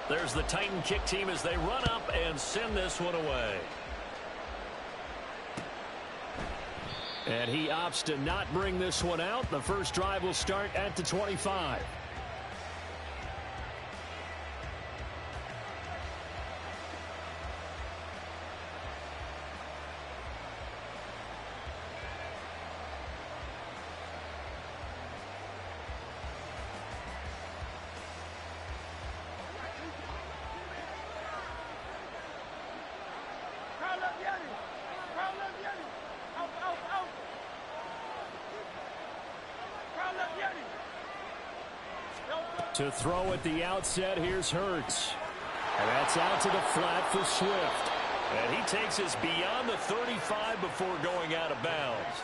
There's the Titan kick team as they run up and send this one away. And he opts to not bring this one out. The first drive will start at the 25. To throw at the outset, here's Hurts. And that's out to the flat for Swift. And he takes us beyond the 35 before going out of bounds.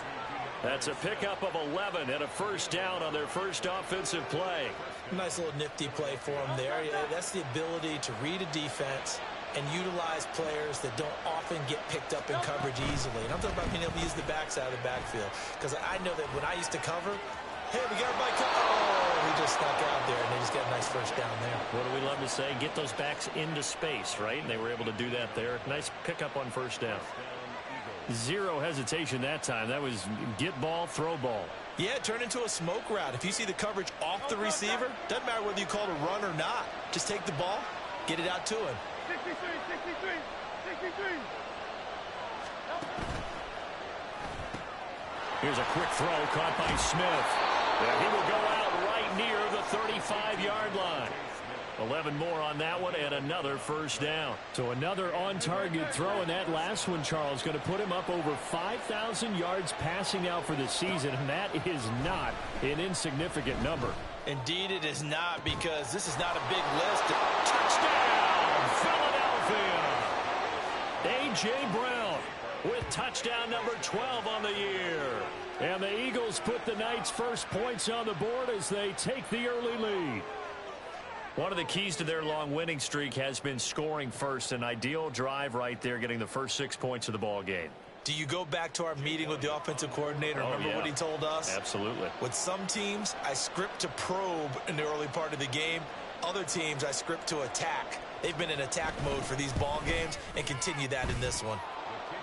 That's a pickup of 11 and a first down on their first offensive play. Nice little nifty play for him there. That's the ability to read a defense and utilize players that don't often get picked up in coverage easily. And I'm talking about being able to use the backside of the backfield. Because I know that when I used to cover, hey, we got everybody covered. Oh, he just snuck out there, and they just got a nice first down there. What do we love to say? Get those backs into space, right? And they were able to do that there. Nice pickup on first down. Zero hesitation that time. That was get ball, throw ball. Yeah, turn into a smoke route. If you see the coverage off the receiver, doesn't matter whether you call it a run or not. Just take the ball, get it out to him. 63. Here's a quick throw caught by Smith. And he will go out right near the 35-yard line. 11 more on that one and another first down. So another on-target throw, and that last one, Charles, going to put him up over 5,000 yards passing out for the season, and that is not an insignificant number. Indeed it is not, because this is not a big list. Touchdown, Philadelphia! A.J. Brown with touchdown number 12 on the year. And the Eagles put the Knights' first points on the board as they take the early lead. One of the keys to their long winning streak has been scoring first. An ideal drive right there, getting the first 6 points of the ball game. Do you go back to our meeting with the offensive coordinator? Remember what he told us? Absolutely. With some teams, I script to probe in the early part of the game. Other teams, I script to attack. They've been in attack mode for these ball games and continue that in this one.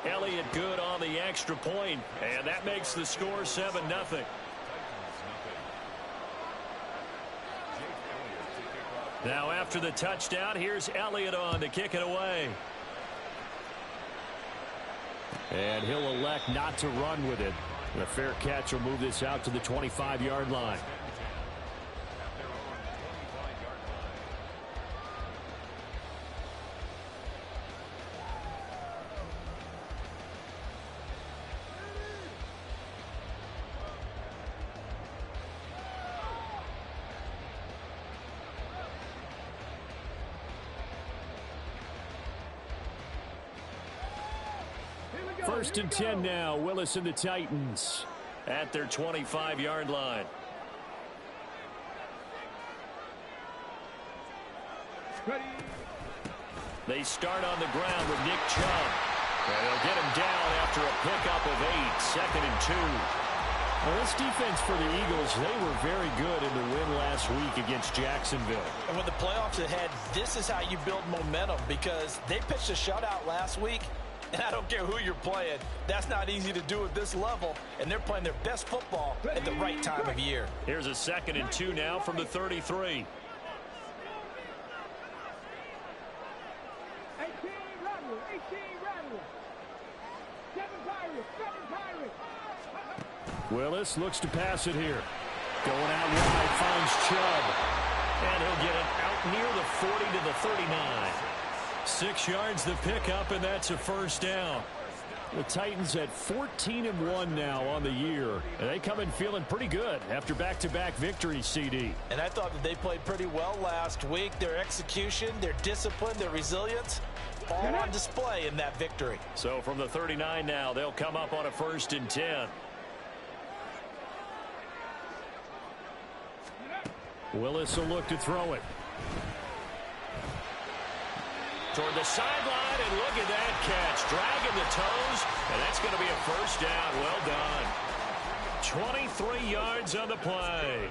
Elliott good on the extra point, and that makes the score 7-0. Now after the touchdown, here's Elliott on to kick it away. And he'll elect not to run with it. And a fair catch will move this out to the 25-yard line. First and 10 now. Willis and the Titans at their 25-yard line. They start on the ground with Nick Chubb. And they'll get him down after a pickup of 8. Second and 2. Well, this defense for the Eagles, they were very good in the win last week against Jacksonville. And with the playoffs ahead, this is how you build momentum, because they pitched a shutout last week. And I don't care who you're playing. That's not easy to do at this level. And they're playing their best football at the right time of year. Here's a 2nd and 2 now from the 33. Willis looks to pass it here. Going out wide, finds Chubb. And he'll get it out near the 40 to the 39. 6 yards the pickup, and that's a first down. The Titans at 14-1 now on the year. And they come in feeling pretty good after back-to-back victories, CD. And I thought that they played pretty well last week. Their execution, their discipline, their resilience, all on display in that victory. So from the 39 now, they'll come up on a 1st and 10. Willis will look to throw it. Toward the sideline, and look at that catch. Dragging the toes, and that's going to be a first down. Well done. 23 yards on the play.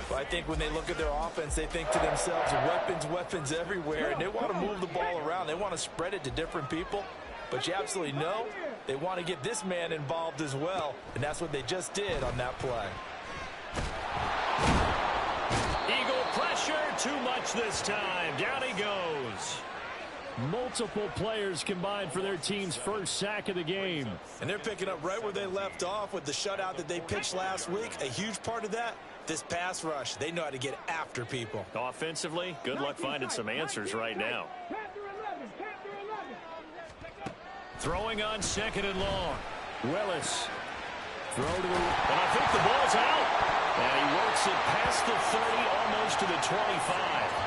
Well, I think when they look at their offense, they think to themselves, weapons, weapons everywhere, and they want to move the ball around. They want to spread it to different people, but you absolutely know they want to get this man involved as well, and that's what they just did on that play. Eagle pressure, too much this time. Down he goes. Multiple players combined for their team's first sack of the game. And they're picking up right where they left off with the shutout that they pitched last week. A huge part of that, this pass rush. They know how to get after people. Offensively, good luck finding some answers right now. Throwing on 2nd and long. Willis. Throw to the... And I think the ball's out. And he works it past the 30, almost to the 25.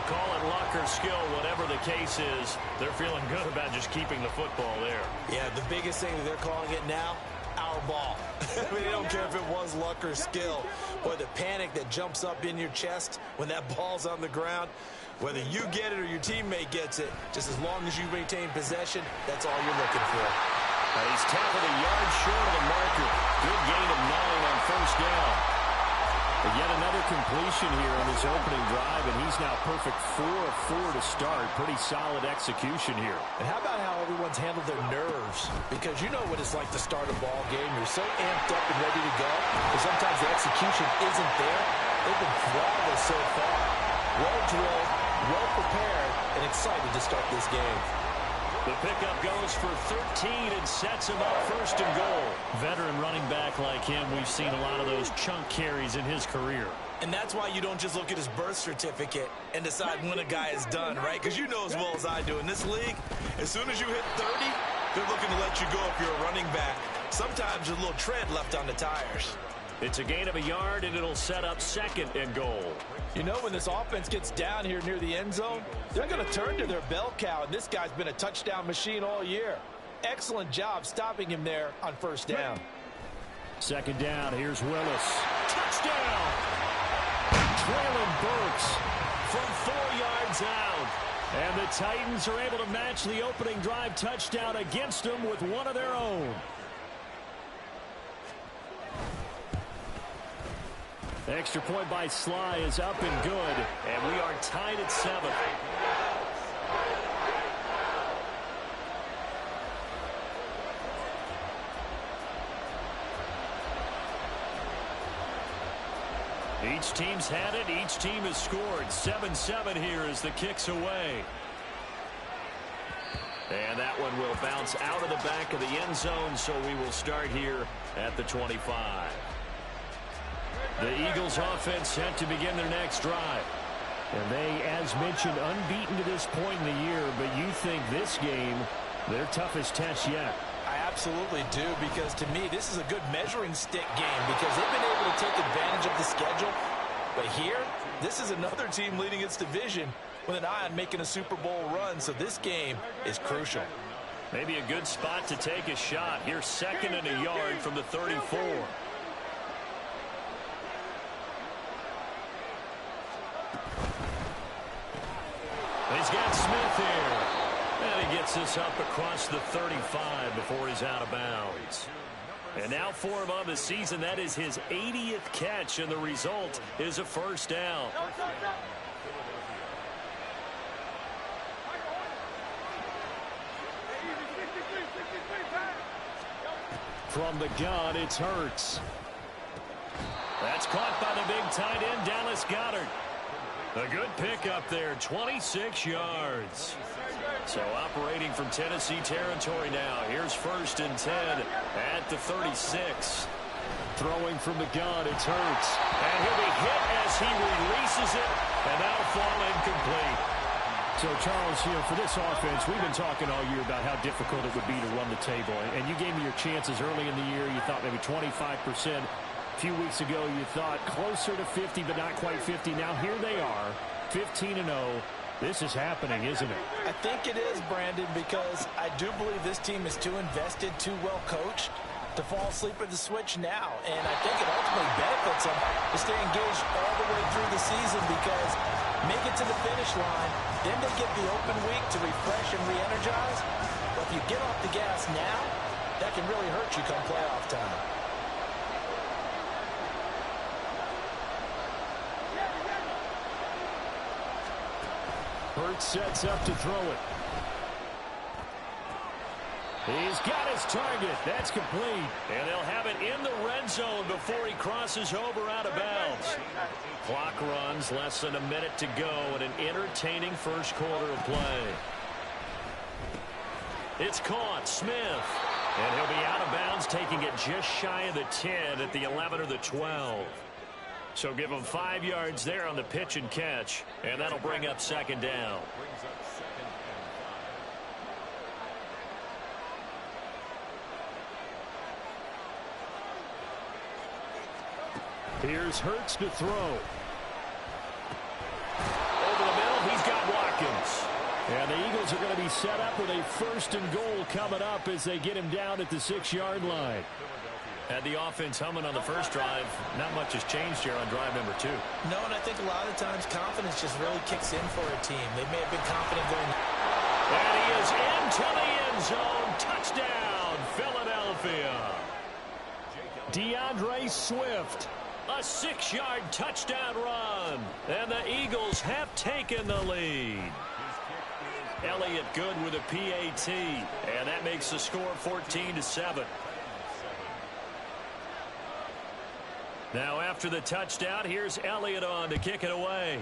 Call it luck or skill, whatever the case is. They're feeling good about just keeping the football there. Yeah, the biggest thing that they're calling it now, our ball. I mean, they don't care if it was luck or skill. Boy, the panic that jumps up in your chest when that ball's on the ground, whether you get it or your teammate gets it, just as long as you maintain possession, that's all you're looking for. He's tackled a yard short of the marker. Good gain of 9 on first down. But yet another completion here on his opening drive, and he's now perfect 4 of 4 to start. Pretty solid execution here. And how about how everyone's handled their nerves? Because you know what it's like to start a ball game. You're so amped up and ready to go, but sometimes the execution isn't there. They've been flawless so far. Well drilled, well prepared, and excited to start this game. The pickup goes for 13 and sets him up 1st and goal. Veteran running back like him, we've seen a lot of those chunk carries in his career. And that's why you don't just look at his birth certificate and decide when a guy is done, right? Because you know as well as I do, in this league, as soon as you hit 30, they're looking to let you go if you're a running back. Sometimes there's a little tread left on the tires. It's a gain of a yard, and it'll set up 2nd and goal. You know, when this offense gets down here near the end zone, they're going to turn to their bell cow, and this guy's been a touchdown machine all year. Excellent job stopping him there on 1st down. 2nd down, here's Willis. Touchdown! Traylon Burks from 4 yards out. And the Titans are able to match the opening drive touchdown against them with one of their own. Extra point by Sly is up and good, and we are tied at 7. Each team's had it. Each team has scored. 7-7 here as the kick's away. And that one will bounce out of the back of the end zone, so we will start here at the 25. The Eagles offense set to begin their next drive. And they, as mentioned, unbeaten to this point in the year, but you think this game, their toughest test yet. I absolutely do, because to me, this is a good measuring stick game because they've been able to take advantage of the schedule. But here, this is another team leading its division with an eye on making a Super Bowl run, so this game is crucial. Maybe a good spot to take a shot. Here's 2nd and a yard from the 34. He's got Smith here. And he gets this up across the 35 before he's out of bounds. And now for him on the season, that is his 80th catch, and the result is a 1st down. From the gun, it's Hurts. That's caught by the big tight end, Dallas Goedert. A good pickup there, 26 yards. So operating from Tennessee territory now. Here's 1st and 10 at the 36. Throwing from the gun, it's Hurts. And he'll be hit as he releases it, and that'll fall incomplete. So, Charles, here for this offense, we've been talking all year about how difficult it would be to run the table. And you gave me your chances early in the year. You thought maybe 25%. A few weeks ago, you thought closer to 50, but not quite 50. Now, here they are, 15-0. This is happening, isn't it? I think it is, Brandon, because I do believe this team is too invested, too well coached to fall asleep at the switch now. And I think it ultimately benefits them to stay engaged all the way through the season because make it to the finish line, then they get the open week to refresh and re-energize. But if you get off the gas now, that can really hurt you come playoff time. Hurts sets up to throw it. He's got his target. That's complete. And they'll have it in the red zone before he crosses over out of bounds. Clock runs, less than a minute to go in an entertaining first quarter of play. It's caught. Smith. And he'll be out of bounds, taking it just shy of the 10 at the 11 or the 12. So give him 5 yards there on the pitch and catch, and that'll bring up second down. Here's Hurts to throw. Over the middle, he's got Watkins. And the Eagles are going to be set up with a 1st and goal coming up as they get him down at the 6-yard line. Had the offense humming on the first drive. Not much has changed here on drive number 2. No, and I think a lot of times confidence just really kicks in for a team. They may have been confident going. And he is into the end zone. Touchdown, Philadelphia. DeAndre Swift. A 6-yard touchdown run. And the Eagles have taken the lead. Elliott good with a PAT. And that makes the score 14-7. Now after the touchdown, here's Elliott on to kick it away.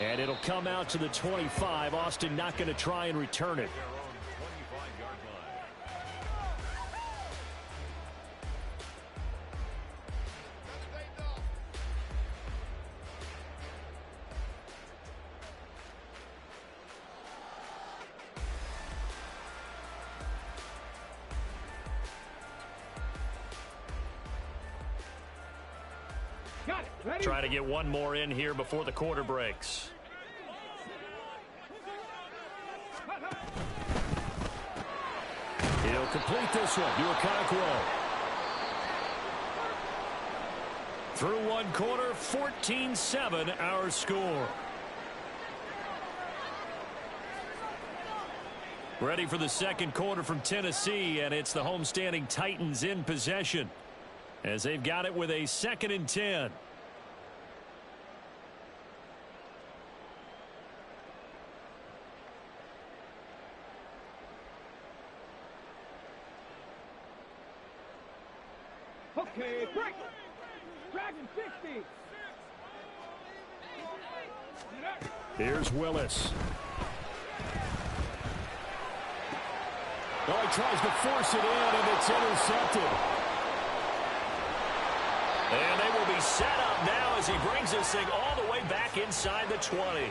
And it'll come out to the 25. Austin not going to try and return it. Try to get one more in here before the quarter breaks. He'll complete this one to Okonkwo. Through one quarter, 14-7 our score. Ready for the second quarter from Tennessee, and it's the homestanding Titans in possession as they've got it with a 2nd and 10. Okay, break. Dragon 60. Here's Willis. Oh, he tries to force it in, and it's intercepted. And they will be set up now as he brings this thing all the way back inside the 20.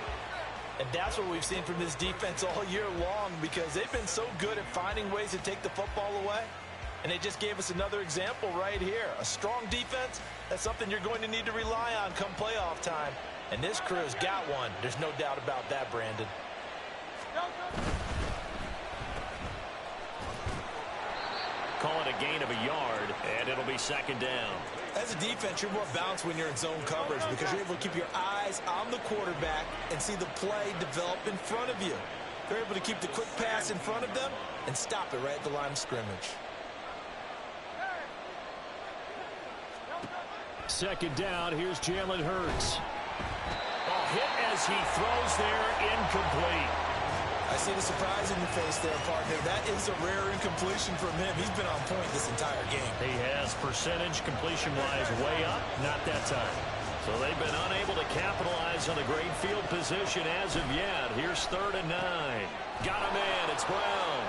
And that's what we've seen from this defense all year long, because they've been so good at finding ways to take the football away. And they just gave us another example right here. A strong defense, that's something you're going to need to rely on come playoff time. And this crew's got one. There's no doubt about that, Brandon. Call it a gain of a yard, and it'll be second down. As a defense, you're more balanced when you're in zone coverage because you're able to keep your eyes on the quarterback and see the play develop in front of you. They're able to keep the quick pass in front of them and stop it right at the line of scrimmage. Second down, here's Jalen Hurts. A hit as he throws there, incomplete. I see the surprise in your face there, partner. That is a rare incompletion from him. He's been on point this entire game. He has percentage completion-wise way up, not that time. So they've been unable to capitalize on the great field position as of yet. Here's 3rd and 9. Got a man, it's Brown.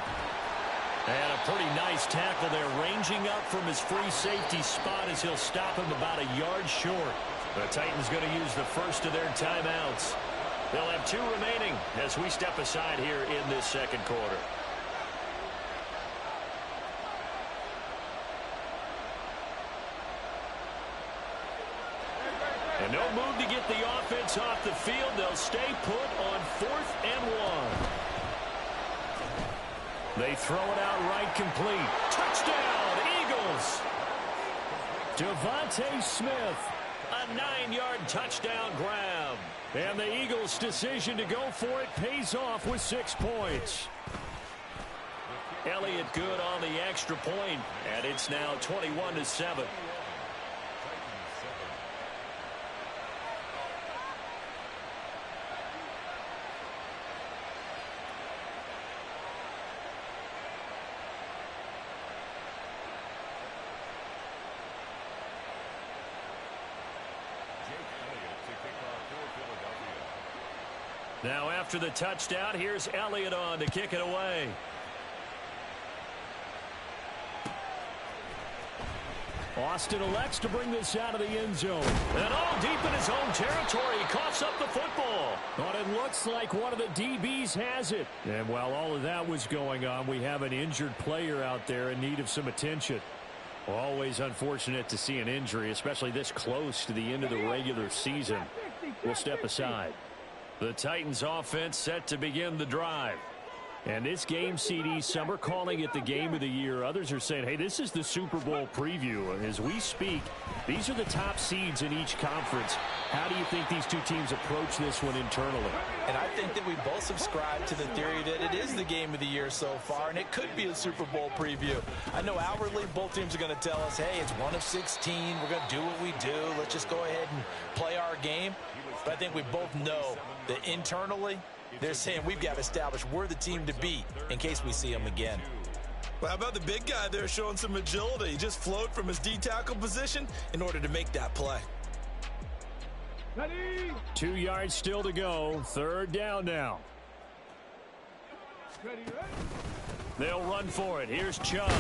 And a pretty nice tackle there, ranging up from his free safety spot as he'll stop him about a yard short. The Titans going to use the first of their timeouts. They'll have 2 remaining as we step aside here in this second quarter. And no move to get the offense off the field. They'll stay put on 4th and 1. They throw it out right complete. Touchdown, Eagles! Devontae Smith, a 9-yard touchdown grab. And the Eagles' decision to go for it pays off with 6 points. Elliott good on the extra point, and it's now 21-7. Now after the touchdown, here's Elliott on to kick it away. Austin elects to bring this out of the end zone. And all deep in his own territory, he coughs up the football. But it looks like one of the DBs has it. And while all of that was going on, we have an injured player out there in need of some attention. Always unfortunate to see an injury, especially this close to the end of the regular season. We'll step aside. The Titans offense set to begin the drive. And this game, CD, some are calling it the game of the year. Others are saying, hey, this is the Super Bowl preview. As we speak, these are the top seeds in each conference. How do you think these two teams approach this one internally? And I think that we both subscribe to the theory that it is the game of the year so far, and it could be a Super Bowl preview. I know outwardly both teams are going to tell us, hey, it's 1 of 16. We're going to do what we do. Let's just go ahead and play our game. But I think we both know that internally, they're saying we've got to establish we're the team to beat in case we see them again. Well, how about the big guy there showing some agility? He just flowed from his D-tackle position in order to make that play. 2 yards still to go. Third down now. They'll run for it. Here's Chubb.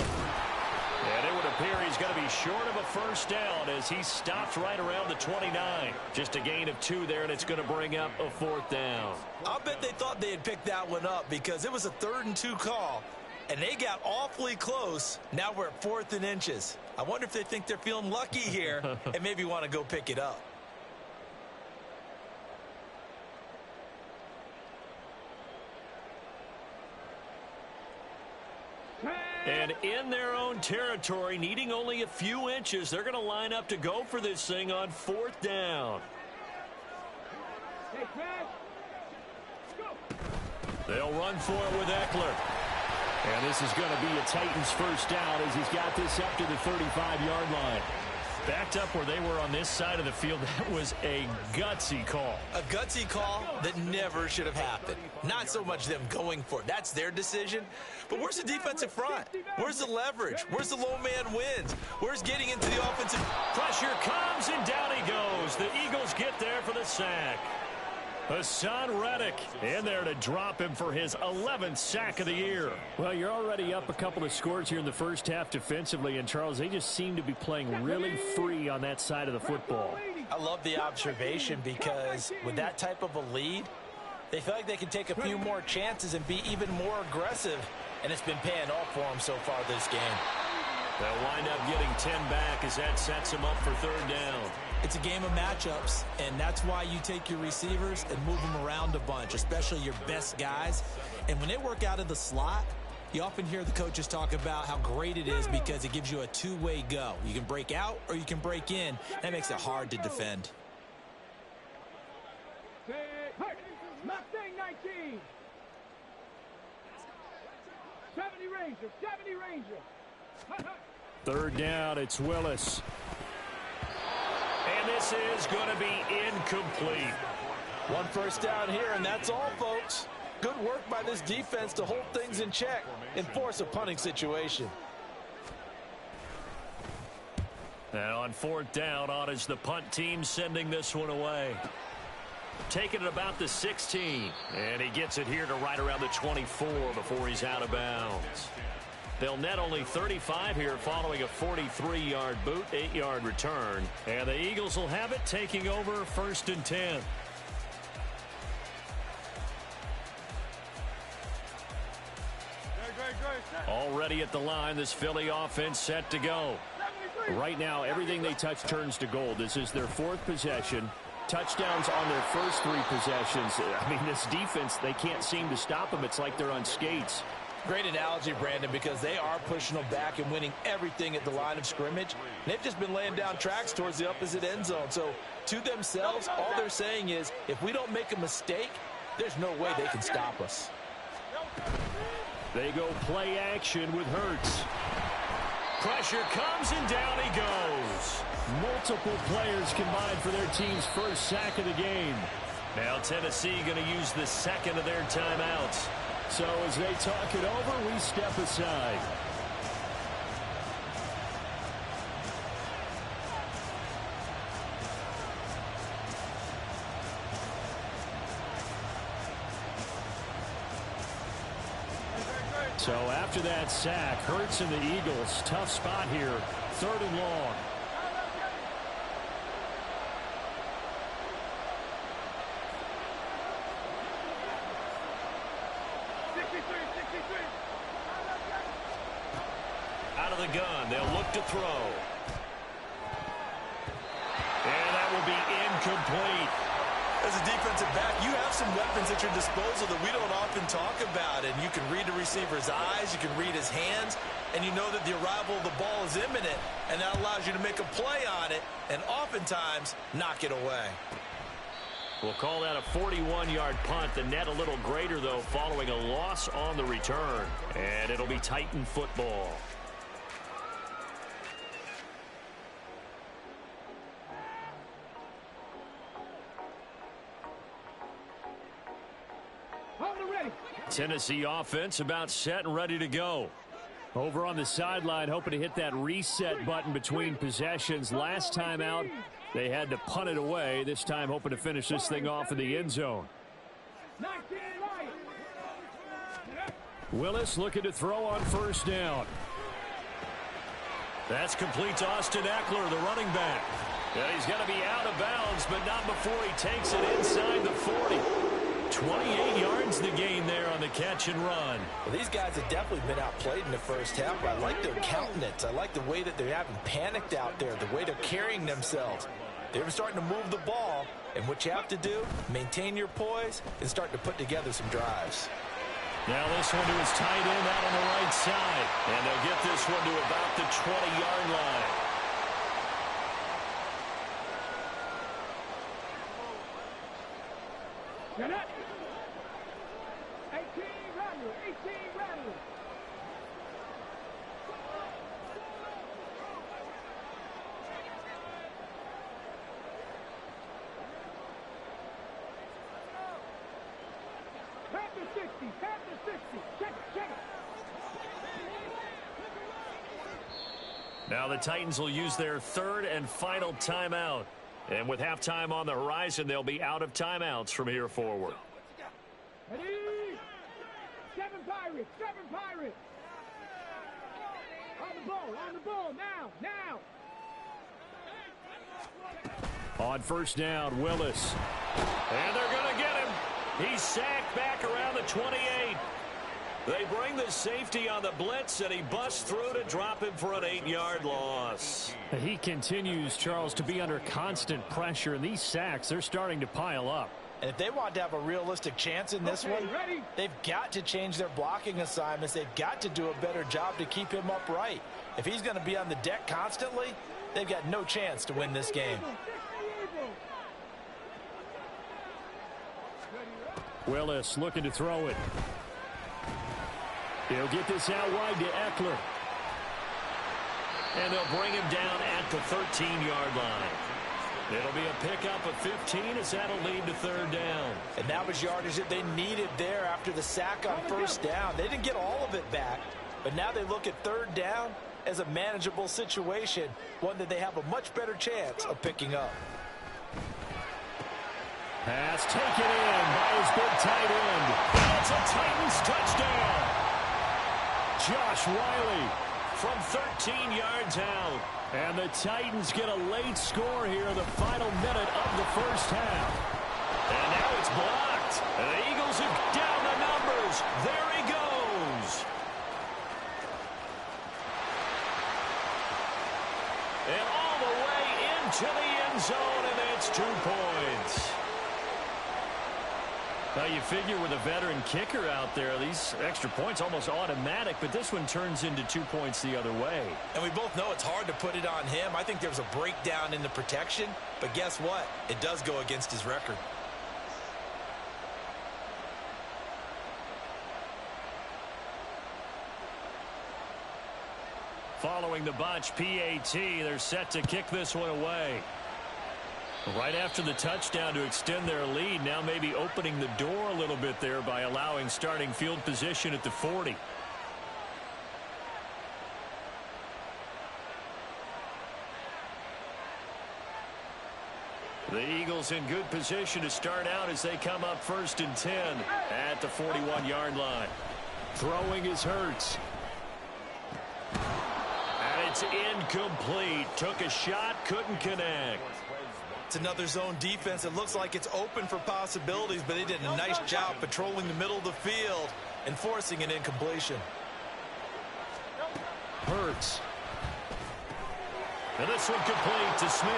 And it would appear he's going to be short of a first down as he stops right around the 29. Just a gain of 2 there, and it's going to bring up a 4th down. I'll bet they thought they had picked that one up because it was a 3rd and 2 call, and they got awfully close. Now we're at 4th and inches. I wonder if they think they're feeling lucky here and maybe want to go pick it up. And in their own territory, needing only a few inches, they're going to line up to go for this thing on 4th down. They'll run for it with Eckler. And this is going to be a Titans first down as he's got this up to the 35-yard line. Backed up where they were on this side of the field, that was a gutsy call. A gutsy call that never should have happened. Not so much them going for it. That's their decision. But where's the defensive front? Where's the leverage? Where's the low man wins? Where's getting into the offensive? Pressure comes, and down he goes. The Eagles get there for the sack. Hassan Reddick in there to drop him for his 11th sack of the year. Well, you're already up a couple of scores here in the first half defensively, and Charles, they just seem to be playing really free on that side of the football. I love the observation because with that type of a lead, they feel like they can take a few more chances and be even more aggressive, and it's been paying off for them so far this game. They'll wind up getting 10 back as that sets them up for 3rd down. It's a game of matchups, and that's why you take your receivers and move them around a bunch, especially your best guys. And when they work out of the slot, you often hear the coaches talk about how great it is because it gives you a two-way go. You can break out or you can break in. That makes it hard to defend. Mustang 19. 70 Ranger, 70 Ranger. 3rd down, it's Willis. And this is going to be incomplete. 1 first down here, and that's all, folks. Good work by this defense to hold things in check and force a punting situation. And on 4th down, on is the punt team sending this one away. Taking it about the 16. And he gets it here to right around the 24 before he's out of bounds. They'll net only 35 here following a 43-yard boot, 8-yard return. And the Eagles will have it taking over 1st and 10. Already at the line, this Philly offense set to go. Right now, everything they touch turns to gold. This is their 4th possession. Touchdowns on their first 3 possessions. I mean, this defense, they can't seem to stop them. It's like they're on skates. Great analogy, Brandon, because they are pushing them back and winning everything at the line of scrimmage. They've just been laying down tracks towards the opposite end zone. So to themselves, all they're saying is, if we don't make a mistake, there's no way they can stop us. They go play action with Hurts. Pressure comes, and down he goes. Multiple players combined for their team's first sack of the game. Now Tennessee going to use the 2nd of their timeouts. So as they talk it over, we step aside. So after that sack, Hurts and the Eagles, tough spot here, 3rd and long. Out of the gun, they'll look to throw. And that will be incomplete. As a defensive back, you have some weapons at your disposal that we don't often talk about. And you can read the receiver's eyes, you can read his hands, and you know that the arrival of the ball is imminent, and that allows you to make a play on it and oftentimes knock it away. We'll call that a 41-yard punt. The net a little greater, though, following a loss on the return. And it'll be Titan football. Tennessee offense about set and ready to go. Over on the sideline, hoping to hit that reset button between possessions. Last time out, they had to punt it away. This time, hoping to finish this thing off in the end zone. Willis looking to throw on 1st down. That's complete to Austin Eckler, the running back. And he's going to be out of bounds, but not before he takes it inside the 40. 28 yards the gain there on the catch and run. Well, these guys have definitely been outplayed in the first half. I like their countenance. I like the way that they haven't panicked out there, the way they're carrying themselves. They're starting to move the ball, and what you have to do, maintain your poise and start to put together some drives. Now this one to his tight end out on the right side. And they'll get this one to about the 20-yard line. Get it. 18 Rattler, 18 Rattler. Panther 60, Panther 60. Check it, check it. Now the Titans will use their 3rd and final timeout. And with halftime on the horizon, they'll be out of timeouts from here forward. Ready? 7 Pirates, 7 Pirates. On the ball, now. On 1st down, Willis. And they're going to get him. He's sacked back around the 28. They bring the safety on the blitz, and he busts through to drop him for an 8-yard loss. He continues, Charles, to be under constant pressure, and these sacks, they're starting to pile up. And if they want to have a realistic chance in this one, they've got to change their blocking assignments. They've got to do a better job to keep him upright. If he's going to be on the deck constantly, they've got no chance to win this game. Willis looking to throw it. He'll get this out wide to Eckler. And they'll bring him down at the 13-yard line. It'll be a pickup of 15 as that'll lead to 3rd down. And that was yardage that they needed there after the sack on 1st down. They didn't get all of it back, but now they look at 3rd down as a manageable situation, one that they have a much better chance of picking up. Pass taken in by his big tight end. And it's a Titans touchdown. Josh Riley from 13 yards out. And the Titans get a late score here in the final minute of the first half. And now it's blocked. And the Eagles have down the numbers. There he goes. And all the way into the end zone, and it's 2 points. Now you figure with a veteran kicker out there, these extra points almost automatic, but this one turns into 2 points the other way. And we both know it's hard to put it on him. I think there's a breakdown in the protection, but guess what? It does go against his record. Following the botch PAT, they're set to kick this one away. Right after the touchdown to extend their lead, now maybe opening the door a little bit there by allowing starting field position at the 40. The Eagles in good position to start out as they come up 1st and 10 at the 41-yard line. Throwing is Hurts. And it's incomplete. Took a shot, couldn't connect. It's another zone defense. It looks like it's open for possibilities, but they did a nice job patrolling the middle of the field and forcing an incompletion. Hurts. And this one complete to Smith.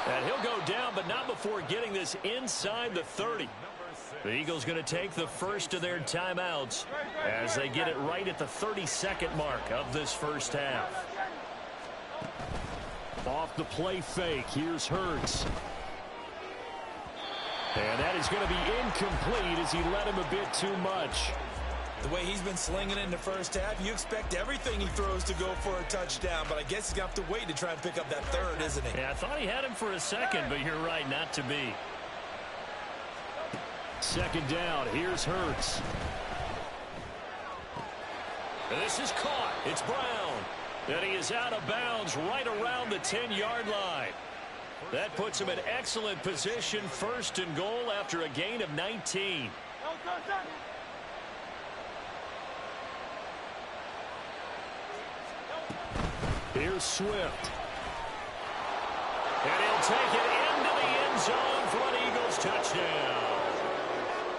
And he'll go down, but not before getting this inside the 30. The Eagles going to take the first of their timeouts as they get it right at the 32nd mark of this first half. Off the play fake, here's Hurts. And that is going to be incomplete as he led him a bit too much. The way he's been slinging it in the first half, you expect everything he throws to go for a touchdown, but I guess he's going to have to wait to try and pick up that third, isn't he? Yeah, I thought he had him for a second, but you're right, not to be. Second down, here's Hurts. And this is caught. It's Brown. And he is out of bounds right around the 10-yard line. That puts him in excellent position, first and goal after a gain of 19. Here's Swift. And he'll take it into the end zone for an Eagles touchdown.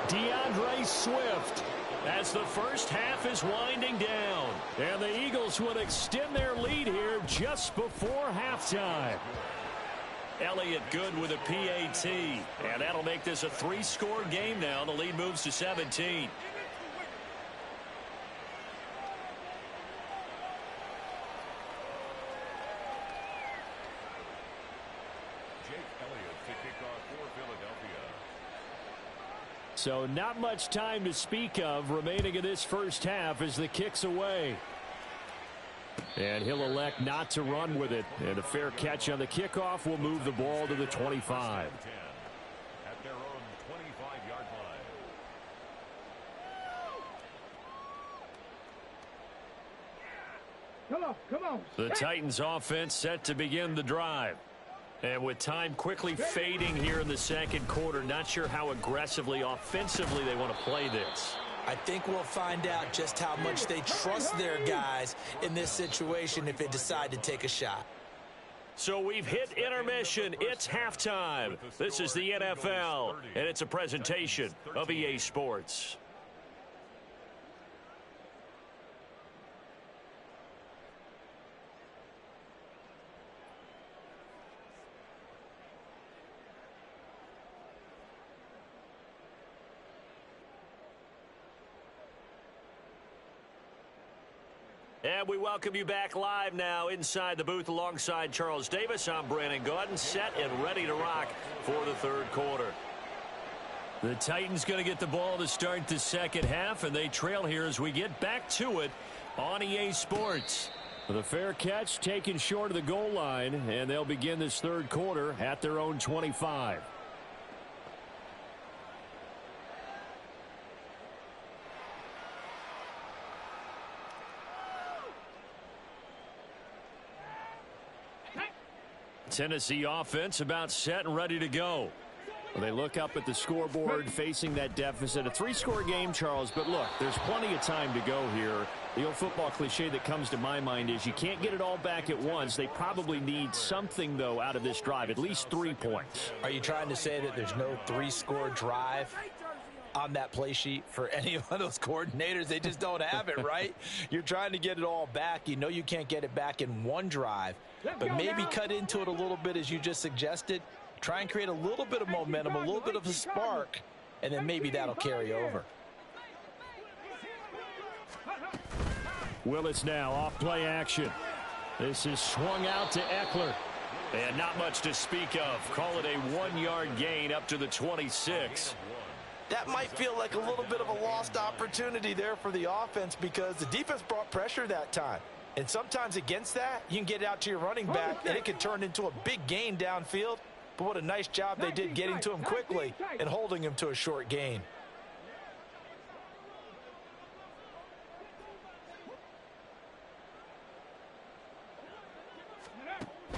DeAndre Swift as the first half is winding down. And the Eagles would extend their lead here just before halftime. Elliott good with a PAT. And that'll make this a 3-score game now. The lead moves to 17. So not much time to speak of remaining in this first half as the kick's away. And he'll elect not to run with it. And a fair catch on the kickoff will move the ball to the 25. At their own 25-yard line. Come on. The Titans offense set to begin the drive. And with time quickly fading here in the second quarter, not sure how aggressively, offensively they want to play this. I think we'll find out just how much they trust their guys in this situation if they decide to take a shot. So we've hit intermission. It's halftime. This is the NFL, and it's a presentation of EA Sports. And we welcome you back live now inside the booth alongside Charles Davis. I'm Brandon Gaudin, set and ready to rock for the third quarter. The Titans going to get the ball to start the second half, and they trail here as we get back to it on EA Sports. The fair catch taken short of the goal line, and they'll begin this third quarter at their own 25. Tennessee offense about set and ready to go. Well, they look up at the scoreboard facing that deficit. A 3-score game, Charles, but look, there's plenty of time to go here. The old football cliche that comes to my mind is you can't get it all back at once. They probably need something, though, out of this drive, at least 3 points. Are you trying to say that there's no 3-score drive on that play sheet for any of those coordinators? They just don't have it, right? You're trying to get it all back. You know you can't get it back in one drive, but maybe cut into it a little bit as you just suggested. Try and create a little bit of momentum, a little bit of a spark, and then maybe that'll carry over. Willis now off play action. This is swung out to Eckler. And not much to speak of. Call it a 1-yard gain up to the 26. That might feel like a little bit of a lost opportunity there for the offense because the defense brought pressure that time. And sometimes against that, you can get it out to your running back, and it can turn into a big gain downfield. But what a nice job they did getting to him quickly and holding him to a short gain.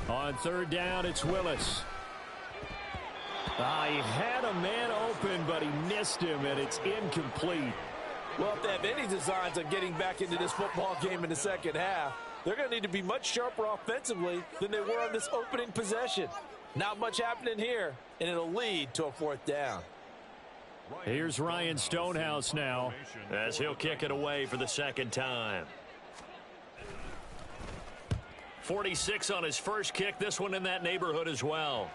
On third down, it's Willis. He had a man open, but he missed him, and it's incomplete. Well, if they have any designs on getting back into this football game in the second half, they're going to need to be much sharper offensively than they were on this opening possession. Not much happening here, and it'll lead to a 4th down. Here's Ryan Stonehouse now, as he'll kick it away for the 2nd time. 46 on his first kick, this one in that neighborhood as well.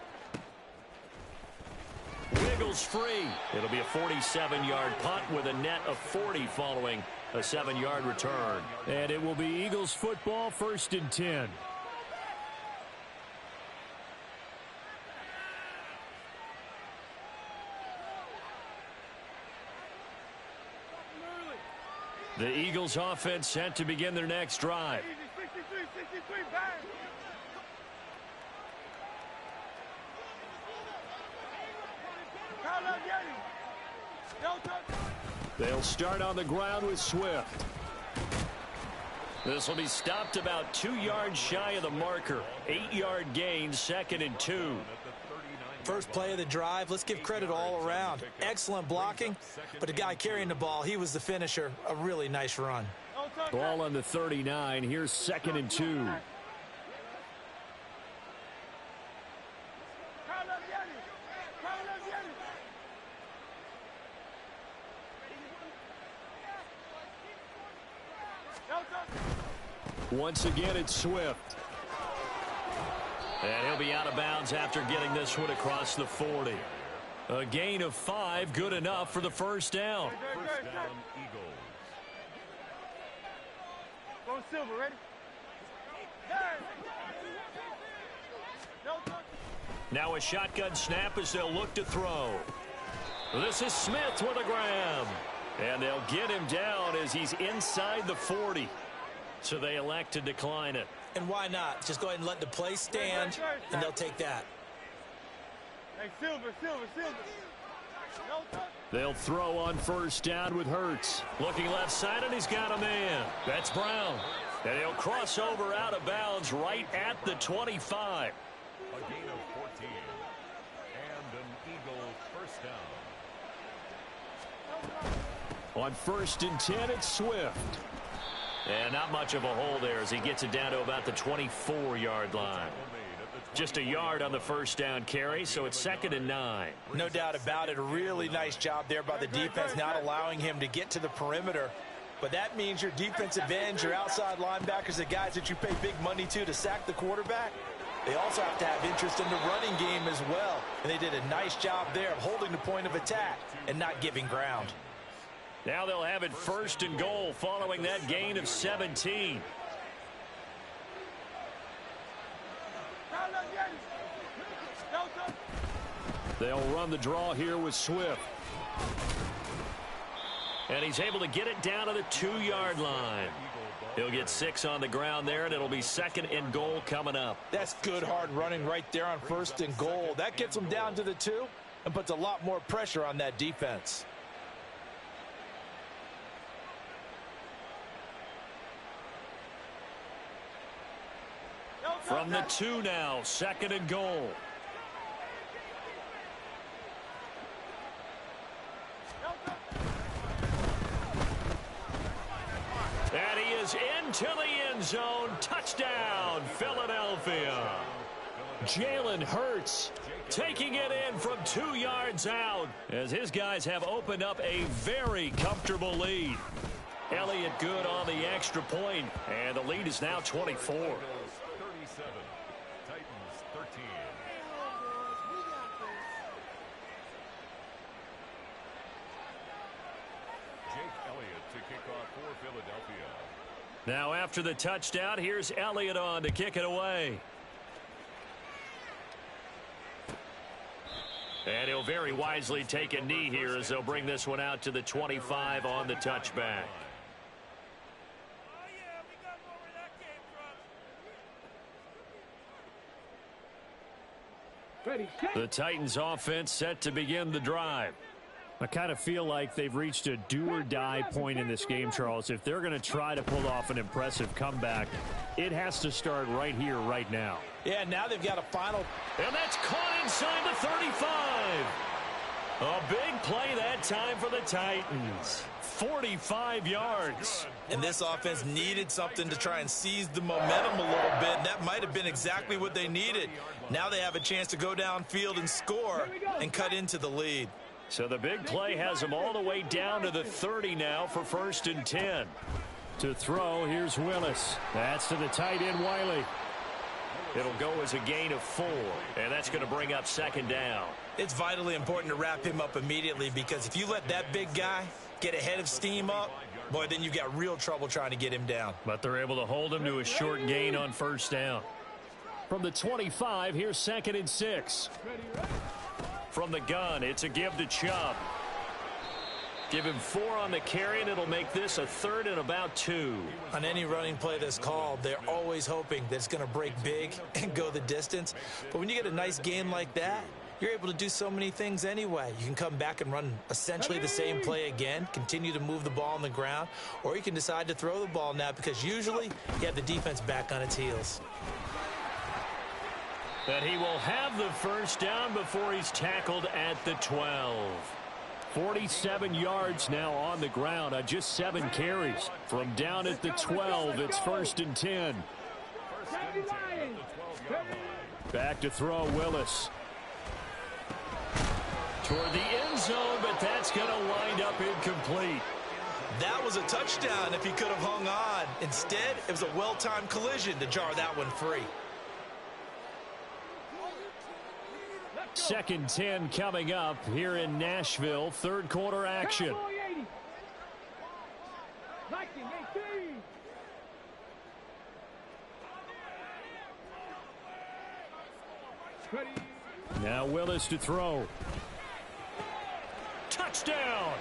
Wiggles free. It'll be a 47-yard punt with a net of 40 following a 7-yard return. And it will be Eagles football, 1st and 10. The Eagles offense set to begin their next drive. 63, bang! They'll start on the ground with Swift. This will be stopped about 2 yards shy of the marker. 8-yard gain, 2nd and 2. First play of the drive, let's give credit all around. Excellent blocking, but the guy carrying the ball, he was the finisher. A really nice run. Ball on the 39. Here's 2nd and 2. Once again, it's Swift. And he'll be out of bounds after getting this one across the 40. A gain of 5, good enough for the 1st down. First down, Eagles. Go Silver, ready? Now a shotgun snap as they'll look to throw. This is Smith with a grab. And they'll get him down as he's inside the 40. So they elect to decline it. And why not? Just go ahead and let the play stand, and they'll take that. Hey, Silver. They'll throw on 1st down with Hurts. Looking left side, and he's got a man. That's Brown. And he'll cross over out of bounds right at the 25. A gain of 14. And an Eagle 1st down. On 1st and 10, it's Swift. And not much of a hole there as he gets it down to about the 24-yard line. Just a yard on the 1st down carry, so it's 2nd and 9. No doubt about it. A really nice job there by the defense, not allowing him to get to the perimeter. But that means your defensive ends, your outside linebackers, the guys that you pay big money to sack the quarterback, they also have to have interest in the running game as well. And they did a nice job there of holding the point of attack and not giving ground. Now they'll have it 1st and goal following that gain of 17. They'll run the draw here with Swift. And he's able to get it down to the 2-yard line. He'll get 6 on the ground there, and it'll be 2nd and goal coming up. That's good hard running right there on 1st and goal. That gets them down to the 2 and puts a lot more pressure on that defense. From the 2 now, 2nd and goal. And he is into the end zone. Touchdown, Philadelphia. Jalen Hurts taking it in from 2 yards out as his guys have opened up a very comfortable lead. Elliott good on the extra point, and the lead is now 24. 37. Titans 13. Jake Elliott to kick off for Philadelphia. Now after the touchdown, here's Elliott on to kick it away. And he'll very wisely take a knee here as they'll bring this one out to the 25 on the touchback. The Titans offense set to begin the drive. I kind of feel like they've reached a do-or-die point in this game, Charles. If they're going to try to pull off an impressive comeback, it has to start right here, right now. Yeah, now they've got a final. And that's caught inside the 35. A big play that time for the Titans. 45 yards. And this offense needed something to try and seize the momentum a little bit. And that might have been exactly what they needed. Now they have a chance to go downfield and score and cut into the lead. So the big play has them all the way down to the 30 now for 1st and 10. To throw, here's Willis. That's to the tight end, Wiley. It'll go as a gain of 4, and that's going to bring up 2nd down. It's vitally important to wrap him up immediately, because if you let that big guy get ahead of steam up, boy, then you've got real trouble trying to get him down. But they're able to hold him to a short gain on 1st down. From the 25, here's 2nd and 6. From the gun, it's a give to Chubb. Give him 4 on the carry, and it'll make this a 3rd and about 2. On any running play that's called, they're always hoping that it's going to break big and go the distance. But when you get a nice gain like that, you're able to do so many things anyway. You can come back and run essentially the same play again, continue to move the ball on the ground, or you can decide to throw the ball now, because usually you have the defense back on its heels. But he will have the 1st down before he's tackled at the 12. 47 yards now on the ground on just 7 carries. From down at the 12, it's 1st and 10. Back to throw, Willis. Toward the end zone, but that's going to wind up incomplete. That was a touchdown if he could have hung on. Instead, it was a well-timed collision to jar that one free. 2nd 10 coming up here in Nashville. 3rd quarter action. Now Willis to throw. Touchdown!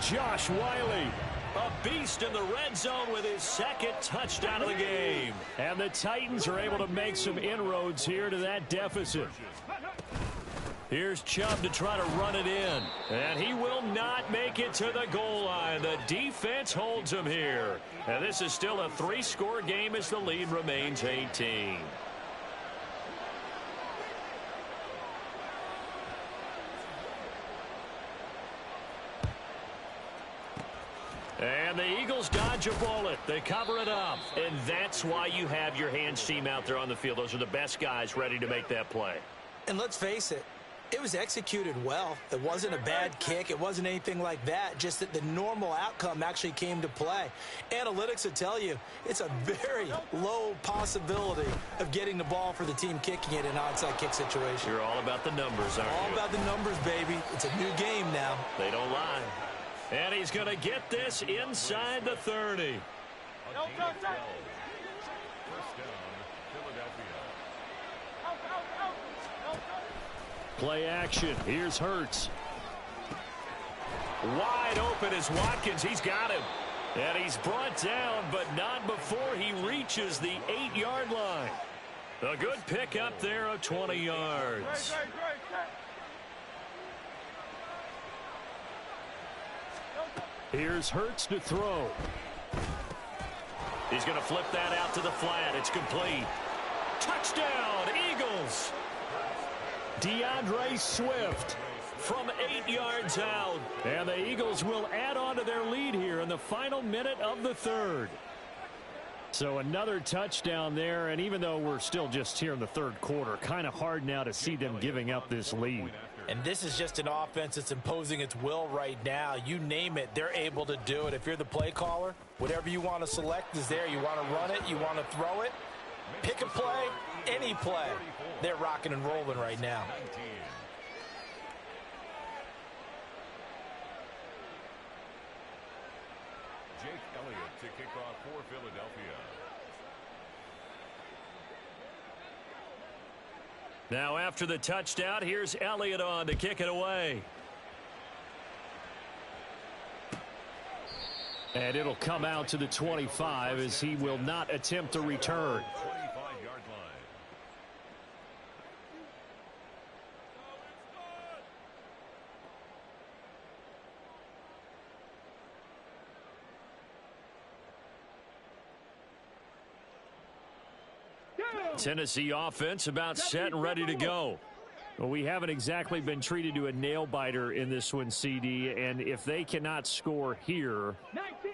Josh Wiley, a beast in the red zone with his 2nd touchdown of the game. And the Titans are able to make some inroads here to that deficit. Here's Chubb to try to run it in. And he will not make it to the goal line. The defense holds him here. And this is still a 3-score game as the lead remains 18. And the Eagles dodge a bullet. They cover it up. And that's why you have your hands team out there on the field. Those are the best guys ready to make that play. And let's face it, it was executed well. It wasn't a bad kick. It wasn't anything like that. Just that the normal outcome actually came to play. Analytics will tell you it's a very low possibility of getting the ball for the team kicking it in an onside kick situation. You're all about the numbers, aren't you? All about the numbers, baby. It's a new game now. They don't lie. And he's going to get this inside the 30. Play action. Here's Hurts. Wide open is Watkins. He's got him. And he's brought down, but not before he reaches the 8-yard line. A good pickup there of 20 yards. Here's Hurts to throw. He's going to flip that out to the flat. It's complete. Touchdown, Eagles. DeAndre Swift from 8 yards out. And the Eagles will add on to their lead here in the final minute of the 3rd. So another touchdown there, and even though we're still just here in the 3rd quarter, kind of hard now to see them giving up this lead. And this is just an offense that's imposing its will right now. You name it, they're able to do it. If you're the play caller, whatever you want to select is there. You want to run it, you want to throw it, pick a play, any play. They're rocking and rolling right now. Jake Elliott to kick off for Philadelphia. Now after the touchdown, here's Elliott on to kick it away. And it'll come out to the 25 as he will not attempt to return. 25-yard line. Tennessee offense about set and ready to go. Well, we haven't exactly been treated to a nail-biter in this one, CD, and if they cannot score here,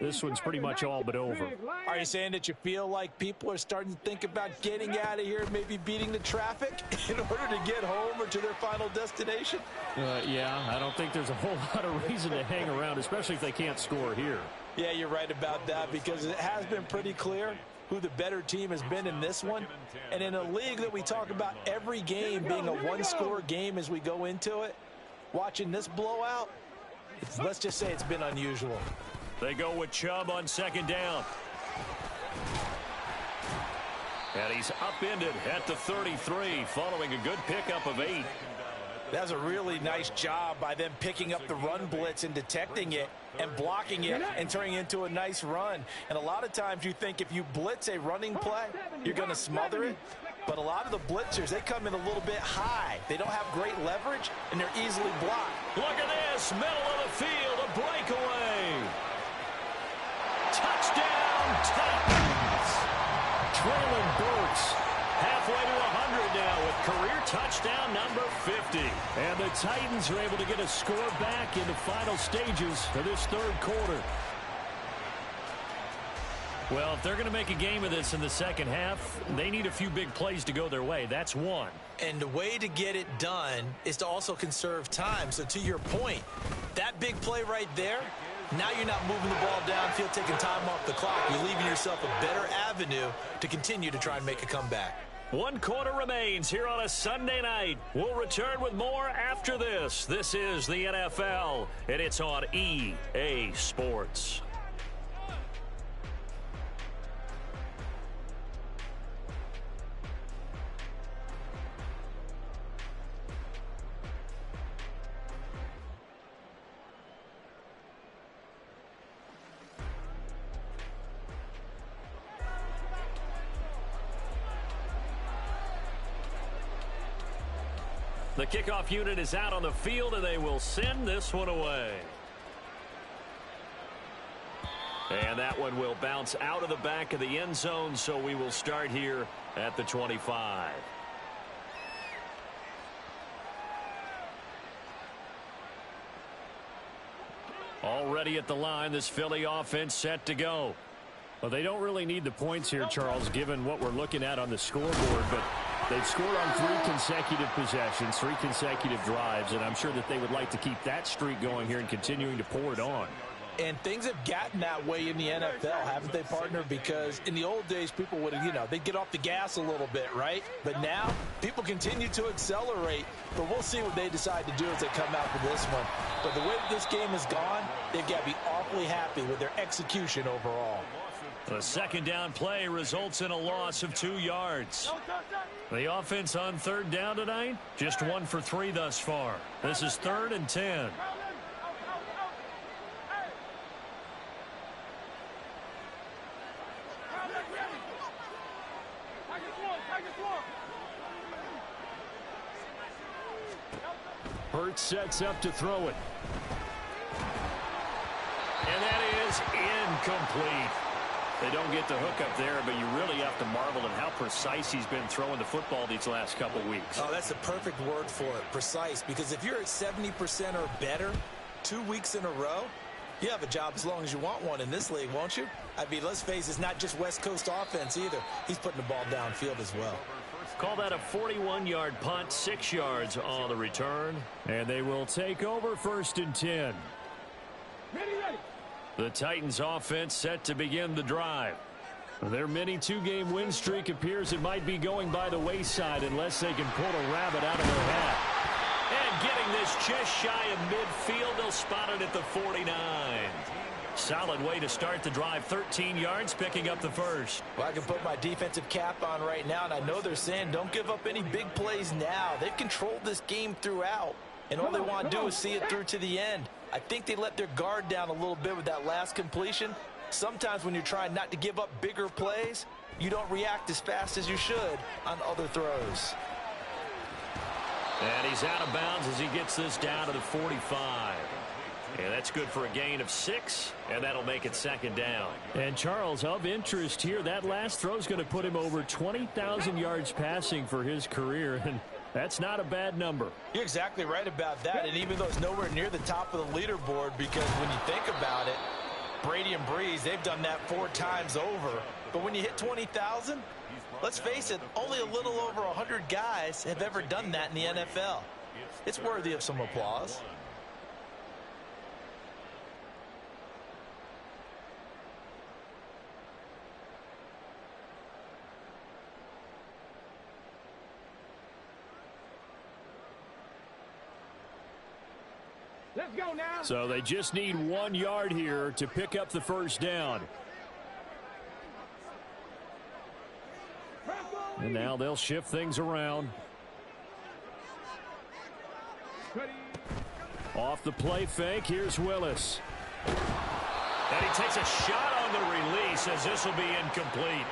this one's pretty much all but over. Are you saying that you feel like people are starting to think about getting out of here, maybe beating the traffic in order to get home or to their final destination? Yeah, I don't think there's a whole lot of reason to hang around, especially if they can't score here. Yeah, you're right about that, because it has been pretty clear who the better team has been in this one. And in a league that we talk about every game being a one-score game as we go into it, watching this blowout, let's just say it's been unusual. They go with Chubb on second down. And he's upended at the 33 following a good pickup of 8. That's a really nice job by them picking up the run blitz and detecting it and blocking it and turning it into a nice run. And a lot of times you think if you blitz a running play, you're going to smother it. But a lot of the blitzers, they come in a little bit high. They don't have great leverage, and they're easily blocked. Look at this, middle of the field, a breakaway. Touchdown, Titans. Traylon Burks halfway to 100 now with career touchdown number 50. And the Titans are able to get a score back in the final stages of this third quarter. Well, if they're going to make a game of this in the second half, they need a few big plays to go their way. That's one. And the way to get it done is to also conserve time. So to your point, that big play right there, now you're not moving the ball downfield, taking time off the clock. You're leaving yourself a better avenue to continue to try and make a comeback. 1 quarter remains here on a Sunday night. We'll return with more after this. This is the NFL, and it's on EA Sports. The kickoff unit is out on the field, and they will send this one away. And that one will bounce out of the back of the end zone, so we will start here at the 25. Already at the line, this Philly offense set to go. Well, they don't really need the points here, Charles, given what we're looking at on the scoreboard, but they've scored on 3 consecutive possessions, 3 consecutive drives, and I'm sure that they would like to keep that streak going here and continuing to pour it on. And things have gotten that way in the NFL, haven't they, partner? Because in the old days, people would, they'd get off the gas a little bit, right? But now, people continue to accelerate. But we'll see what they decide to do as they come out for this one. But the way that this game has gone, they've got to be awfully happy with their execution overall. The second down play results in a loss of 2 yards. The offense on third down tonight, just 1 for 3 thus far. This is 3rd and 10. Hurts sets up to throw it. And that is incomplete. They don't get the hook up there, but you really have to marvel at how precise he's been throwing the football these last couple weeks. Oh, that's the perfect word for it, precise, because if you're at 70% or better 2 weeks in a row, you have a job as long as you want one in this league, won't you? I mean, let's face it, it's not just West Coast offense either. He's putting the ball downfield as well. Call that a 41-yard punt, 6 yards on the return. And they will take over 1st and 10. The Titans offense set to begin the drive. Their mini 2-game win streak appears it might be going by the wayside unless they can pull a rabbit out of their hat. And getting this just shy of midfield, they'll spot it at the 49. Solid way to start the drive, 13 yards, picking up the first. Well, I can put my defensive cap on right now, and I know they're saying don't give up any big plays now. They've controlled this game throughout, and all they want to do is see it through to the end. I think they let their guard down a little bit with that last completion. Sometimes when you're trying not to give up bigger plays, you don't react as fast as you should on other throws. And he's out of bounds as he gets this down to the 45. And that's good for a gain of 6, and that'll make it 2nd down. And Charles, of interest here, that last throw is going to put him over 20,000 yards passing for his career, and that's not a bad number. You're exactly right about that, and even though it's nowhere near the top of the leaderboard, because when you think about it, Brady and Breeze, they've done that 4 times over. But when you hit 20,000, let's face it, only a little over 100 guys have ever done that in the NFL. It's worthy of some applause. Let's go now. So they just need 1 yard here to pick up the 1st down. And now they'll shift things around. Off the play fake, here's Willis. And he takes a shot on the release as this will be incomplete.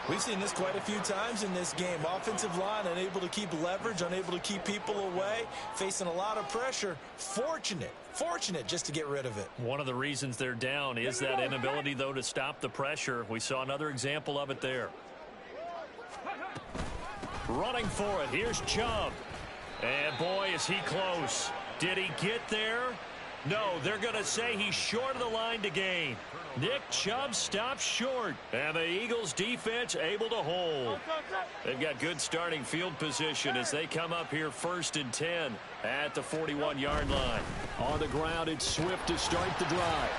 We've seen this quite a few times in this game. Offensive line unable to keep leverage, unable to keep people away, facing a lot of pressure. Fortunate just to get rid of it. One of the reasons they're down is that inability, though, to stop the pressure. We saw another example of it there. Running for it, here's Chubb. And boy, is he close. Did he get there? No, they're going to say he's short of the line to gain. Nick Chubb stops short. And the Eagles defense able to hold. They've got good starting field position as they come up here 1st and 10 at the 41-yard line. On the ground, it's Swift to start the drive.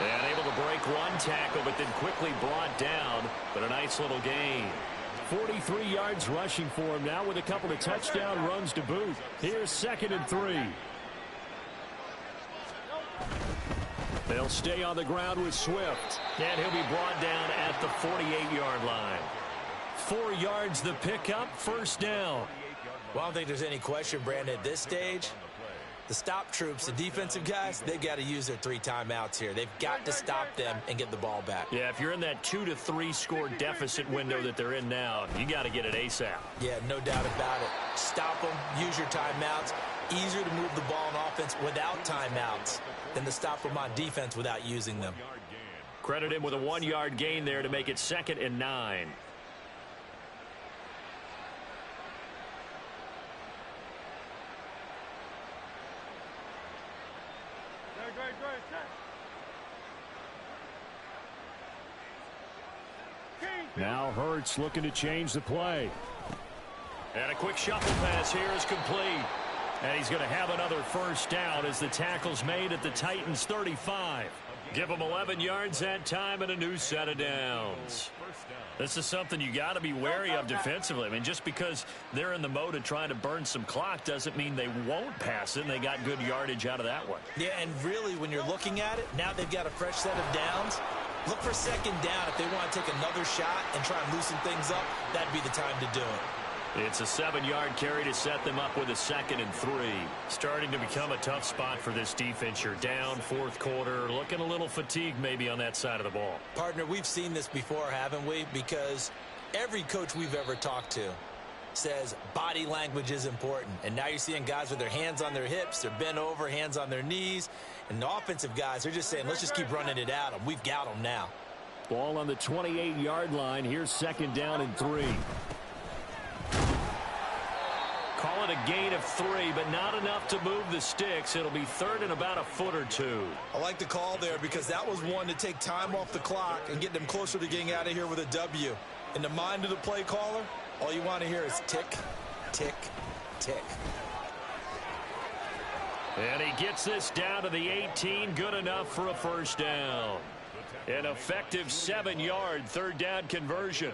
And able to break 1 tackle, but then quickly brought down. But a nice little gain. 43 yards rushing for him now with a couple of touchdown runs to boot. Here's 2nd and 3. They'll stay on the ground with Swift. And he'll be brought down at the 48-yard line. 4 yards the pickup, 1st down. Well, I don't think there's any question, Brandon, at this stage. The stop troops, the defensive guys, they've got to use their 3 timeouts here. They've got to stop them and get the ball back. Yeah, if you're in that 2 to 3 score deficit window that they're in now, you got to get it ASAP. Yeah, no doubt about it. Stop them, use your timeouts. Easier to move the ball on offense without timeouts than to stop them on defense without using them. Credit him with a 1-yard gain there to make it 2nd and 9. Now Hurts looking to change the play. And a quick shuffle pass here is complete. And he's going to have another 1st down as the tackle's made at the Titans' 35. Give them 11 yards that time and a new set of downs. This is something you got to be wary of defensively. I mean, just because they're in the mode of trying to burn some clock doesn't mean they won't pass it, and they got good yardage out of that one. Yeah, and really, when you're looking at it, now they've got a fresh set of downs. Look for 2nd down. If they want to take another shot and try and loosen things up, that'd be the time to do it. It's a 7-yard carry to set them up with a 2nd and 3. Starting to become a tough spot for this defense. You're down 4th quarter, looking a little fatigued maybe on that side of the ball. Partner, we've seen this before, haven't we? Because every coach we've ever talked to says body language is important. And now you're seeing guys with their hands on their hips, they're bent over, hands on their knees. And the offensive guys, they're just saying, let's just keep running it at them. We've got them now. Ball on the 28-yard line. Here's 2nd down and 3. Call it a gain of 3, but not enough to move the sticks. It'll be 3rd and about a foot or 2. I like the call there because that was one to take time off the clock and get them closer to getting out of here with a W. In the mind of the play caller, all you want to hear is tick, tick, tick. And he gets this down to the 18, good enough for a 1st down. An effective 7-yard 3rd down conversion.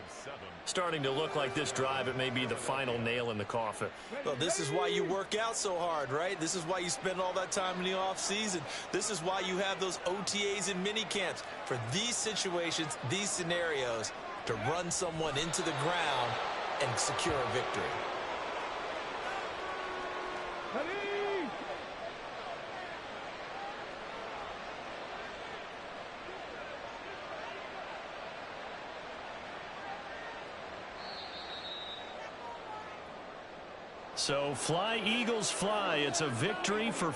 Starting to look like this drive, it may be the final nail in the coffin. Well, this is why you work out so hard, right? This is why you spend all that time in the offseason. This is why you have those OTAs and mini camps. For these situations, these scenarios, to run someone into the ground and secure a victory. So fly, Eagles, fly. It's a victory for